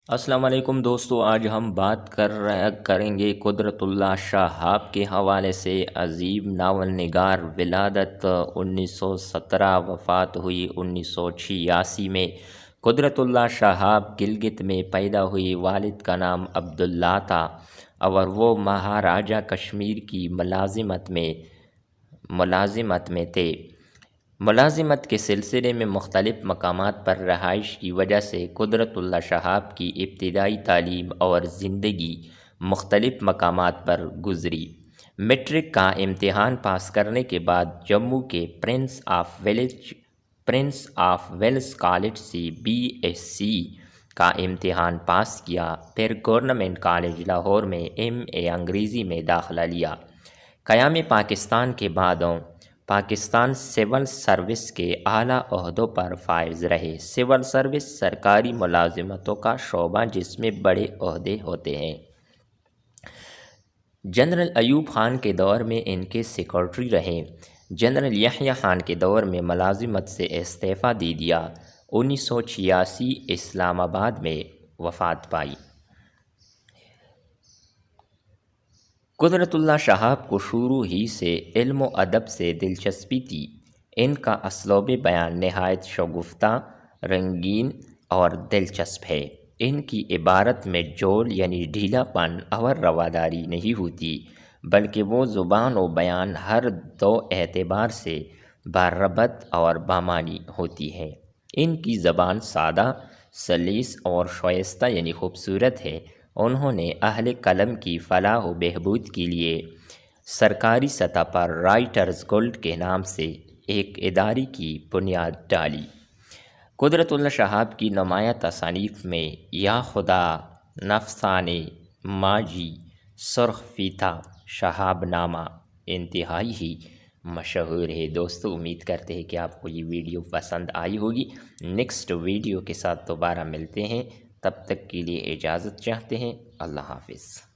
السلام علیکم دوستو، آج ہم بات کریں گے قدرت اللہ شہاب کے حوالے سے۔ عظیم ناول نگار، ولادت 1917، وفات ہوئی 1986 میں۔ قدرت اللہ شہاب گلگت میں پیدا ہوئی۔ والد کا نام عبداللہ تھا اور وہ مہاراجہ کشمیر کی ملازمت میں تھے۔ ملازمت کے سلسلے میں مختلف مقامات پر رہائش کی وجہ سے قدرت اللہ شہاب کی ابتدائی تعلیم اور زندگی مختلف مقامات پر گزری۔ میٹرک کا امتحان پاس کرنے کے بعد جموں کے پرنس آف ویلز کالج سے BSc کا امتحان پاس کیا، پھر گورنمنٹ کالج لاہور میں MA انگریزی میں داخلہ لیا۔ قیام پاکستان کے بعد پاکستان سول سروس کے اعلیٰ عہدوں پر فائز رہے۔ سول سروس سرکاری ملازمتوں کا شعبہ جس میں بڑے عہدے ہوتے ہیں۔ جنرل ایوب خان کے دور میں ان کے سیکرٹری رہے۔ جنرل یحییٰ خان کے دور میں ملازمت سے استعفیٰ دے دیا۔ 1986 اسلام آباد میں وفات پائی۔ قدرت اللہ شہاب کو شروع ہی سے علم و ادب سے دلچسپی تھی۔ ان کا اسلوب بیان نہایت شگفتہ، رنگین اور دلچسپ ہے۔ ان کی عبارت میں جول یعنی ڈھیلا پن اور رواداری نہیں ہوتی، بلکہ وہ زبان و بیان ہر دو اعتبار سے باربط اور بامعنی ہوتی ہے۔ ان کی زبان سادہ، سلیس اور شائستہ یعنی خوبصورت ہے۔ انہوں نے اہل قلم کی فلاح و بہبود کے لیے سرکاری سطح پر رائٹرز گلڈ کے نام سے ایک ادارے کی بنیاد ڈالی۔ قدرت اللہ شہاب کی نمایاں تصانیف میں یا خدا، نفسانے، ماجی، سرخ فیتہ، شہاب نامہ انتہائی ہی مشہور ہے۔ دوستو، امید کرتے ہیں کہ آپ کو یہ ویڈیو پسند آئی ہوگی۔ نیکسٹ ویڈیو کے ساتھ دوبارہ ملتے ہیں، تب تک کے لیے اجازت چاہتے ہیں۔ اللہ حافظ۔